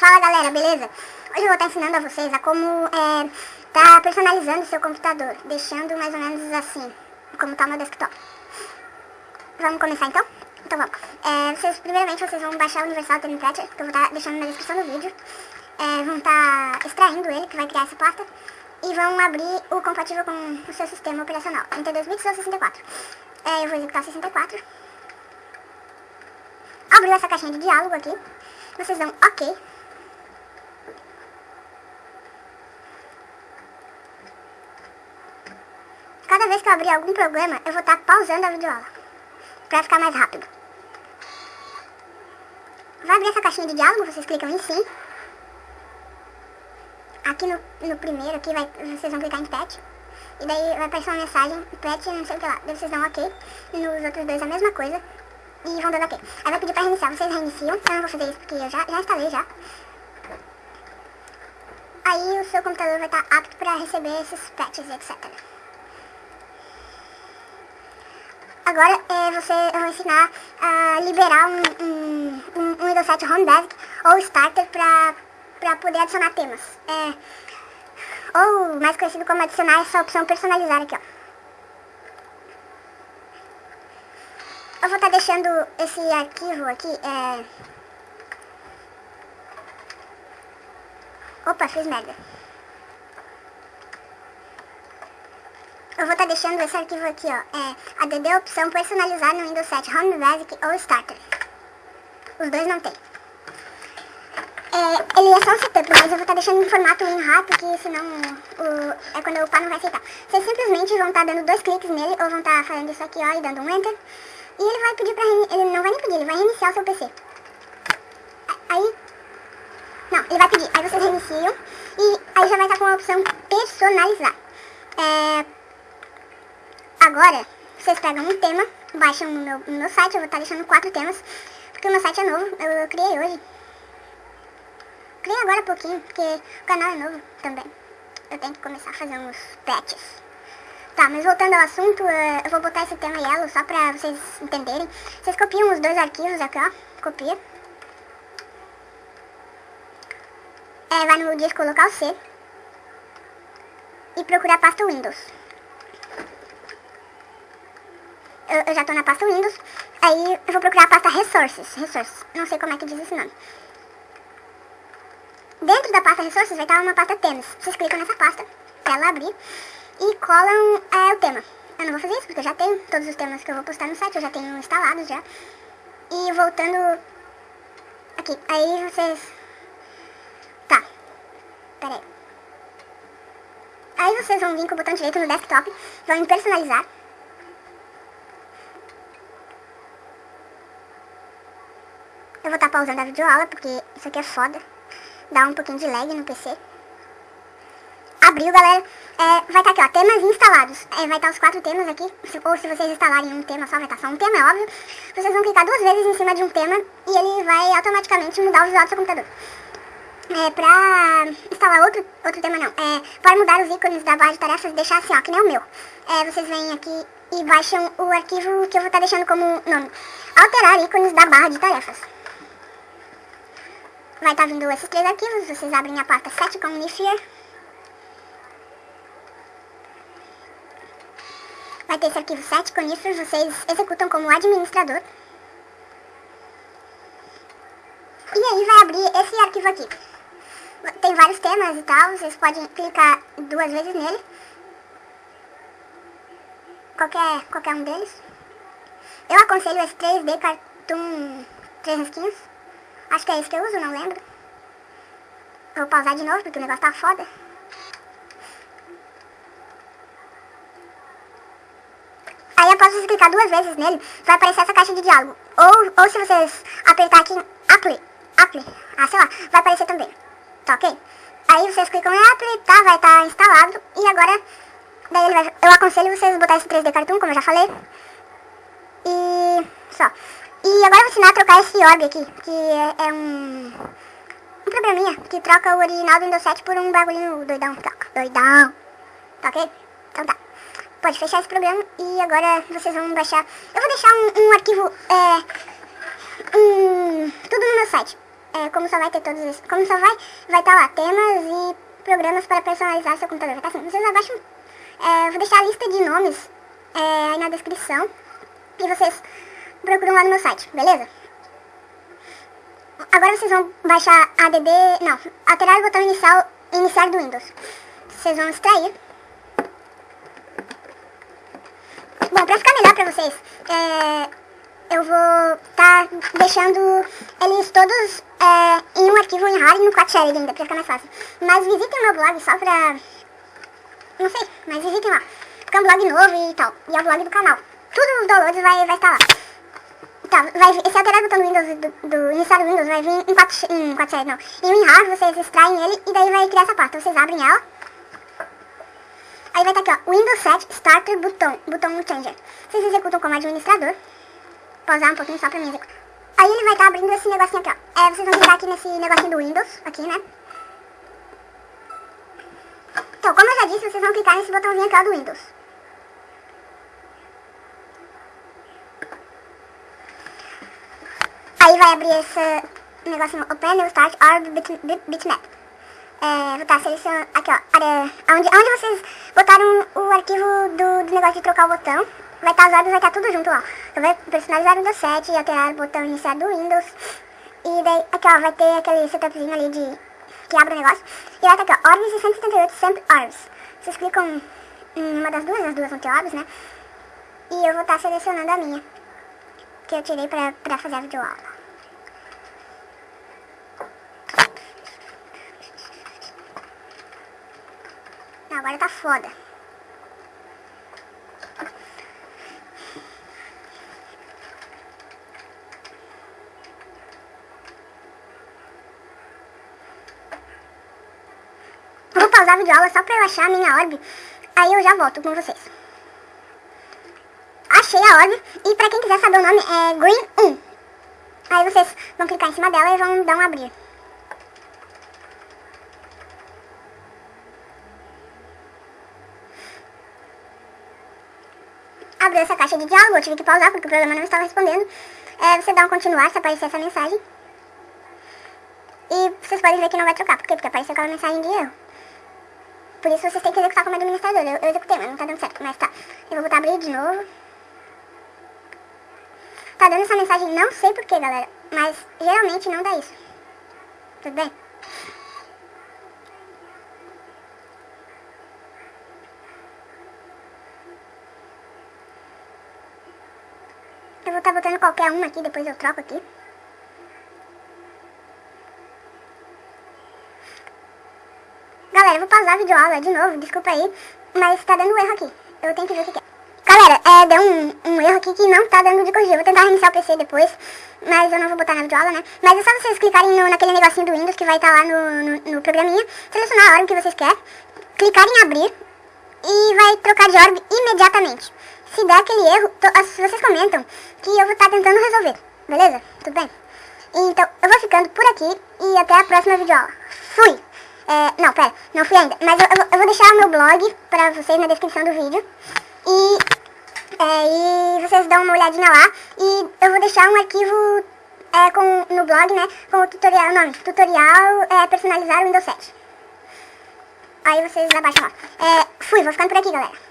Fala galera, beleza? Hoje eu vou estar ensinando a vocês a como tá personalizando o seu computador, deixando mais ou menos assim, como tá o meu desktop. Vamos começar então? Então vamos. Primeiramente vocês vão baixar o Universal Template, que eu vou estar deixando na descrição do vídeo. Vão estar extraindo ele, que vai criar essa pasta, e vão abrir o compatível com o seu sistema operacional, 32 bits ou 64. Eu vou executar 64. Abriu essa caixinha de diálogo aqui, vocês dão OK. Cada vez que eu abrir algum problema, eu vou estar pausando a videoaula, pra ficar mais rápido. Vai abrir essa caixinha de diálogo, vocês clicam em sim. Aqui no primeiro, aqui vocês vão clicar em patch. E daí vai aparecer uma mensagem, patch não sei o que lá. Daí vocês dão OK. E nos outros dois a mesma coisa. E vão dando OK. Aí vai pedir pra reiniciar, vocês reiniciam. Eu não vou fazer isso porque eu já instalei já. Aí o seu computador vai estar apto para receber esses patches, etc. Agora eu vou ensinar a liberar um Windows 7 Home Basic ou Starter para poder adicionar temas. Ou mais conhecido como adicionar essa opção personalizar aqui, ó. Eu vou estar deixando esse arquivo aqui, Opa, fiz merda. Eu vou estar deixando esse arquivo aqui, ó, add opção personalizar no Windows 7 Home Basic ou Starter. Os dois não tem. Ele é só um setup, mas eu vou estar deixando em formato WinRAR, porque senão quando eu upar não vai aceitar. Vocês simplesmente vão estar dando 2 cliques nele, ou vão estar fazendo isso aqui, ó, e dando um Enter. E ele vai pedir pra ele não vai nem pedir, ele vai reiniciar o seu PC. Não, ele vai pedir, aí vocês reiniciam, e aí já vai estar com a opção personalizar. Agora, vocês pegam um tema, baixam no meu site, eu vou estar deixando 4 temas, porque o meu site é novo, eu criei hoje. Criei agora há pouquinho, porque o canal é novo também. Eu tenho que começar a fazer uns patches. Tá, mas voltando ao assunto, eu vou botar esse tema yellow só pra vocês entenderem. Vocês copiam os 2 arquivos aqui, ó, copia. Vai no disco local C e procura a pasta Windows. Eu já tô na pasta Windows, aí eu vou procurar a pasta Resources, não sei como é que diz esse nome. Dentro da pasta Resources vai estar uma pasta Temas. Vocês clicam nessa pasta, pra ela abrir, e colam o tema. Eu não vou fazer isso porque eu já tenho todos os temas que eu vou postar no site, eu já tenho instalados já. E voltando aqui, aí vocês... Tá, pera aí. Aí vocês vão vir com o botão direito no desktop, vão em personalizar. Eu vou estar pausando a videoaula porque isso aqui é foda. Dá um pouquinho de lag no PC. Abriu, galera. Vai estar aqui, ó, temas instalados. Vai estar os 4 temas aqui. Ou se vocês instalarem um tema só, vai estar só um tema, é óbvio. Vocês vão clicar 2 vezes em cima de um tema e ele vai automaticamente mudar o visual do seu computador. Pra instalar outro tema não. Para mudar os ícones da barra de tarefas, deixar assim, ó, que nem o meu. Vocês vêm aqui e baixam o arquivo que eu vou estar deixando como nome. Alterar ícones da barra de tarefas. Vai estar vindo esses 3 arquivos, vocês abrem a pasta set com Nifir. Vai ter esse arquivo set com Nifir, vocês executam como administrador. E aí vai abrir esse arquivo aqui. Tem vários temas e tal, vocês podem clicar 2 vezes nele. Qualquer um deles. Eu aconselho esse 3D Cartoon 3 risquinhos. Acho que é esse que eu uso, não lembro. Vou pausar de novo porque o negócio tá foda. Aí após você clicar 2 vezes nele, vai aparecer essa caixa de diálogo. Ou se vocês apertar aqui em Apply, sei lá, vai aparecer também. Tá ok? Aí vocês clicam em Apply, tá? Vai estar instalado. E agora, daí eu aconselho vocês botar esse 3D Cartoon, como eu já falei. E só. E agora eu vou ensinar a trocar esse org aqui, que é um programinha que troca o original do Windows 7 por um bagulhinho doidão. Doidão. Tá ok? Então tá. Pode fechar esse programa e agora vocês vão baixar. Eu vou deixar um arquivo, tudo no meu site. como só vai ter todos esses, como só vai estar lá temas e programas para personalizar seu computador. Vai estar assim, vocês abaixam, vou deixar a lista de nomes aí na descrição e vocês procuram lá no meu site, beleza? Agora vocês vão baixar alterar o botão iniciar do Windows. Vocês vão extrair. Bom, pra ficar melhor pra vocês, eu vou estar deixando eles todos em um arquivo em RAR e no 4 share ainda, pra ficar mais fácil. Mas visitem o meu blog só pra... não sei, mas visitem lá. Porque é um blog novo e tal, e é o blog do canal. Tudo os downloads vai estar lá. Tá, esse alterar o botão do Windows, do iniciar do Windows, vai vir em 4 share, não. Em um RAR, vocês extraem ele e daí vai criar essa pasta. Vocês abrem ela. Aí vai estar aqui, ó, Windows 7 Starter Button Changer. Vocês executam como administrador. Pausar um pouquinho só pra mim executar. Aí ele vai estar abrindo esse negocinho aqui, ó. Vocês vão clicar aqui nesse negocinho do Windows, aqui, né? Então, como eu já disse, vocês vão clicar nesse botãozinho aqui, ó, do Windows. Aí vai abrir esse negocinho, Open New Start Orb Bitmap. Vou estar selecionando aqui, ó, onde vocês botaram o arquivo do negócio de trocar o botão. Vai estar os orbs, vai estar tudo junto, ó. Eu vou personalizar o Windows 7 e alterar o botão iniciar do Windows. E daí, aqui, ó, vai ter aquele setupzinho ali que abre o negócio. E vai estar aqui, ó, Orbs e 178 Samp Orbs. Vocês clicam em uma das duas, as duas vão ter orbs, né? E eu vou estar selecionando a minha, que eu tirei pra fazer a videoaula. Agora tá foda. Vou pausar a videoaula só pra eu achar a minha orb. Aí eu já volto com vocês. Achei a orb. E pra quem quiser saber o nome, é Green 1. Aí vocês vão clicar em cima dela e vão dar um abrir. Abriu essa caixa de diálogo, eu tive que pausar porque o programa não estava respondendo. Você dá um continuar se aparecer essa mensagem. E vocês podem ver que não vai trocar. Por quê? Porque apareceu aquela mensagem de erro. Por isso vocês têm que executar como administrador. Eu executei, mas não tá dando certo. Mas tá. Eu vou botar abrir de novo. Tá dando essa mensagem, não sei porquê, galera. Mas geralmente não dá isso. Tudo bem? Eu vou estar botando qualquer uma aqui, depois eu troco aqui. Galera, eu vou pausar a videoaula de novo, desculpa aí, mas tá dando um erro aqui. Eu tenho que ver o que é. Galera, deu um erro aqui que não tá dando de corrigir. Eu vou tentar reiniciar o PC depois, mas eu não vou botar na videoaula, né? Mas é só vocês clicarem naquele negocinho do Windows que vai estar lá no programinha, selecionar a orb que vocês querem, clicar em abrir e vai trocar de orb imediatamente. Se der aquele erro, vocês comentam que eu vou estar tentando resolver, beleza? Tudo bem? Então, eu vou ficando por aqui e até a próxima videoaula. Fui! Não, pera, não fui ainda. Mas eu vou deixar o meu blog pra vocês na descrição do vídeo. E vocês dão uma olhadinha lá. E eu vou deixar um arquivo no blog, né? Com o tutorial, tutorial personalizar o Windows 7. Aí vocês abaixam lá. Fui, vou ficando por aqui, galera.